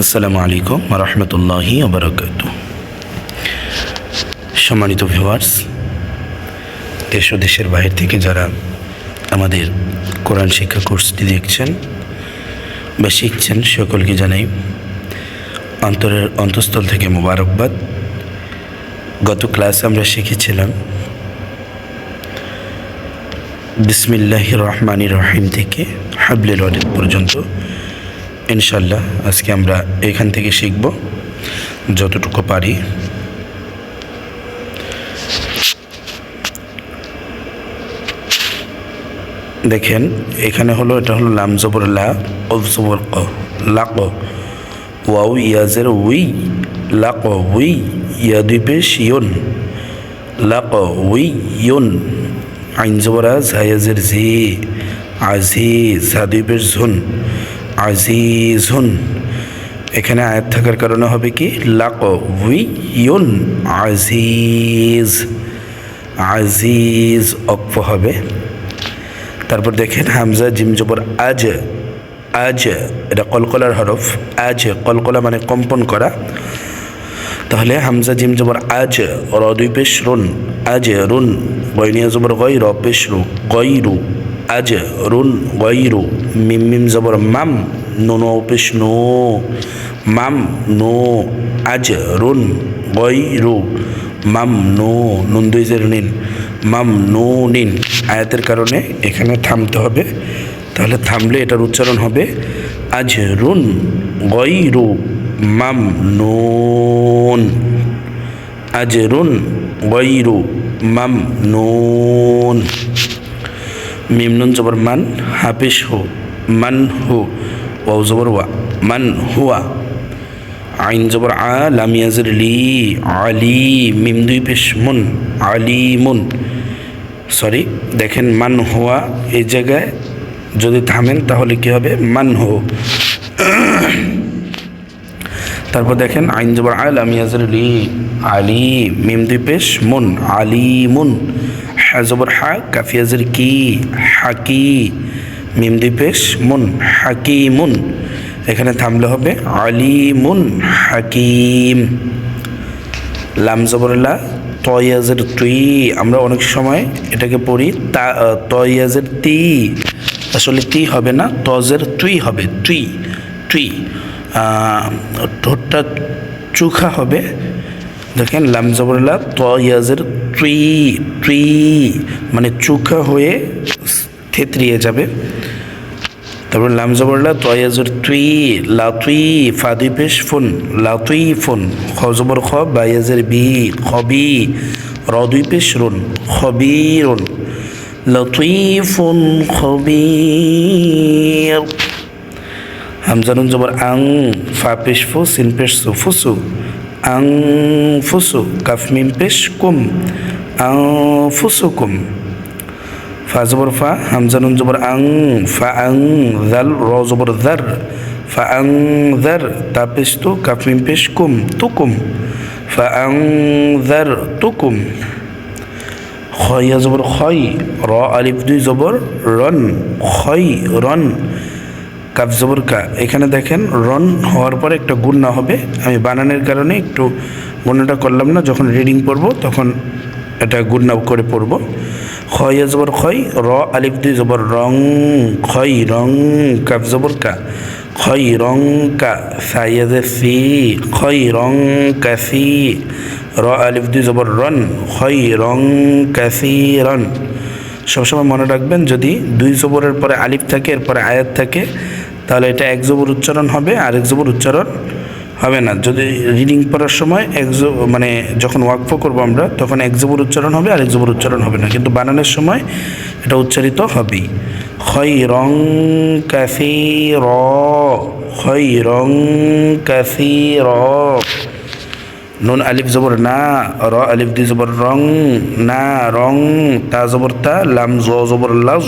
আসসালামু আলাইকুম ওয়া রাহমাতুল্লাহি ওয়া বারাকাতুহু। সম্মানিত ভিউয়ার্স, দেশ ও দেশের বাইরে থেকে যারা আমাদের কোরআন শিক্ষা কোর্সটি দেখছেন বা শিখছেন, সকলকে জানাই অন্তরের অন্তঃস্থল থেকে মোবারকবাদ। গত ক্লাসে আমরা শিখেছিলাম বিসমিল্লাহির রহমানির রহিম থেকে হাবলিল ওয়ারিদ পর্যন্ত। ইনশাল্লাহ আজকে আমরা এখান থেকে শিখব যতটুকু পারি। দেখেন এখানে হলো, এটা হলো লাম জবর লা, কফ জবর ক, লাক, ওয়াও ইয়াজের উই, লাক উই, ইয়া দুই পেশ ইয়ন, লাক উই ইয়ন, আইন জবর আজ, হায়াজের জি, আজিজ, হা দুই পেশ ঝুন, আজিজুন। এখানে আয়াত থাকার কারণে হবে কি লাকউইয়ুন, আজিজ, আজিজ অক্ফ হবে। তারপর দেখেন হামজা জিম জবর আজ, আজ এটা কলকলার হরফ। আজ কলকলা মানে কম্পন করা, তাহলে হামজা জিম জবর আজ, র দুই পেশ রুন, আজ রুন, গয়নিয়া জবর গয়, র পেশ রু, গয়রু, আজ রুন গয়রু, মিম মিম জবর মাম, নুন পেশ নো, মাম নো, আজ রুন গয়রু, মাম নো, নুন দুই জের নিন, মাম নো নিন। আয়াতের কারণে এখানে থামতে হবে, তাহলে থামলে এটার উচ্চারণ হবে আজ রুন গয়রু মাম নুন, আজ রুন গয়রু মাম নুন। মিম নুন জবর মান, হাফিস হু, মান হু, ওয়াও জবর ওয়া, মান হুয়া, আইন জবর আ, লাম ইয়াজের লি, আলি, মিম দুই পেশ মুন, আলিমুন। সরি, দেখেন মান হুয়া এই জায়গায় যদি থামেন তাহলে কি হবে, মান হু। তারপর দেখেন আইন জবর আ, লাম ইয়াজের লি, আলি, মিম দুই পেশ মুন, আলিমুন, হা জবর হা, কাফ ইয়াজের কি, হাকি, মিম দুই পেশ মুন, হাকিমুন। এখানে থামলে হবে আলিমুন হাকিম। লাম জবর লা, ত ইয়াজের তুই, আমরা অনেক সময় এটাকে পড়ি তা, ত ইয়াজের তি, আসলে তি হবে না, তজের তুই হবে, তুই, তুই, ঠোঁটটা চুখা হবে। দেখেন লাম জবর লা, ত ইয়াজের তুই, তুই মানে চুখা হয়ে থেতরিয়ে যাবে। তারপর লাম জবর লা, ত ইয়াজের তুই, লাতুই, ফা দুই পেশ ফুন, লাতুই ফুন, খ জবর খ, বা ইয়াজের বি, খবি, র দুই পেশ রুন, খবিরুন, লতুইফুন খবির। হামজা নুন জবর আং, ফা পেশ ফু, সিন পেশ সু, ফুসু, আং ফুসু, কাফ মিম পেশ কুম, আং ফুসুকুম। ফা জবর ফা, হামজা নুন জবর আং, ফা আং, জাল, র জবর জার, ফা আং জার, তা পেশ তু, কাফ মিম পেশ কুম, তুকুম, ফা আং জার তুকুম। খয়া জবর খয়, র আলিফ দুই জবর রন, খয় রন, কাফ জবর কা। এখানে দেখেন রন হওয়ার পরে একটা গুণনা হবে, আমি বানানের কারণে একটু গুণনাটা করলাম না, যখন রিডিং পড়ব তখন এটা গুণনা করে পড়ব। খয়া জবর খয়, র আলিফ দুই জবর রং, খয় রং, কাফ জবর কা, খয় রং কা, সাইয়াজে সি, খয় রং কাসি, র আলিফ দুই জবর রন, খয় রং কাসি রন। সবসময় মনে রাখবেন, যদি দুই জবরের পরে আলিফ থাকে, এরপরে আয়াত থাকে, তাহলে এটা এক জবর উচ্চারণ হবে, আরেক জবর উচ্চারণ হবে না। যদি রিডিং পড়ার সময় মানে যখন ওয়াকফ করবো আমরা, তখন এক জবর উচ্চারণ হবে, আরেক জবর উচ্চারণ হবে না, কিন্তু বানানোর সময় এটা উচ্চারিত হবেই। খয়রং কাসীর, খয়রং কাসীর। নুন আলিফ জবর না, র আলিফ দুই জবর রং, না রং, তা জবর তা, লাম জ জবর লাজ,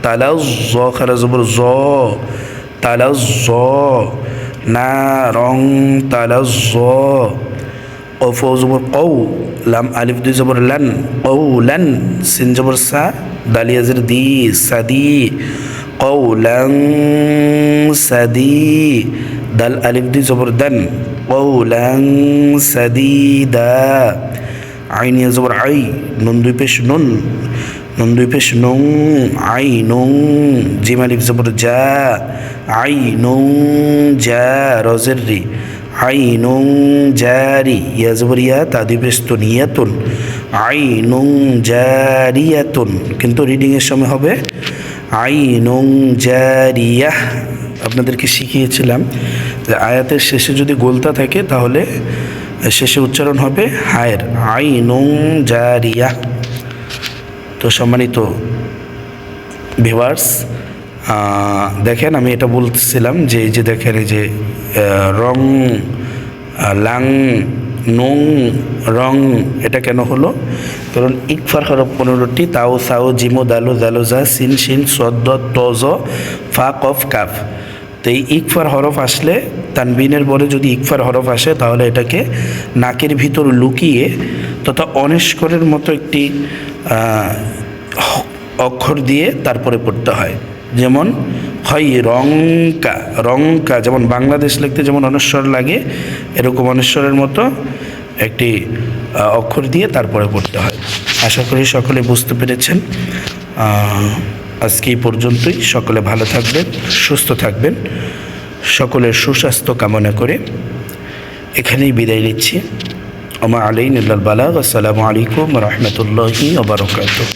তালাজ, জ খারা জবর জ, তালাজ জ, না রং তালাজ জ। কফ জবর কৌ, লাম আলিফ দুই জবর লান, কৌ লান, সিন জবর সা, দালিয়াজের দি, সাদি, কৌলাং সাদি, দাল আলিফ দুই জবর দান কওলান সাদিদা আইন ইয়া জবর আই নুন দুই পেশ নুন নুন দুই পেশ নুন আই নুন জিম আলিফ জবর জা আই নুন জা রজের রি আই নুন জারি ইয়া জবর ইয়া তা দুই পেশ তুনিয়াতুন আই নুন জারিয়াতুন, কিন্তু রিডিংয়ের সময় হবে আই নুন জারিয়া। আপনাদেরকে শিখিয়েছিলাম যে আয়াতের শেষে যদি গোলতা থাকে তাহলে শেষে উচ্চারণ হবে হায়ের আই নুন জারিয়া। তো সম্মানিত ভিউয়ার্স, দেখেন আমি এটা বলতেছিলাম যে এই যে দেখেন এই যে রং লাং নুং রং, এটা কেন হলো? কারণ ইকফার হরফ 15টি, তাও সাও জিমো দালো জালোজা সিন শিন সদ্দ তজ ফা কফ কাফ। তো এই ইকফার হরফ আসলে তানবিনের পরে যদি ইকফার হরফ আসে তাহলে এটাকে নাকের ভিতর লুকিয়ে তথা অনিষ্করের মতো একটি অক্ষর দিয়ে তারপরে পড়তে হয়। যেমন হয় রংকা, রংকা যেমন বাংলাদেশ লিখতে যেমন অনস্বর লাগে, এরকম অনস্বরের মতো একটি অক্ষর দিয়ে তারপরে পড়তে হয়। আশা করি সকলে বুঝতে পেরেছেন। আজকে এই পর্যন্তই। সকলে ভালো থাকবেন, সুস্থ থাকবেন, সকলের সুস্বাস্থ্য কামনা করে এখানেই বিদায় নিচ্ছি। ওমা আলাইনা ইল্লাল বালাগ। আসসালামু আলাইকুম ওয়া রাহমাতুল্লাহি ওয়া বারাকাতুহু।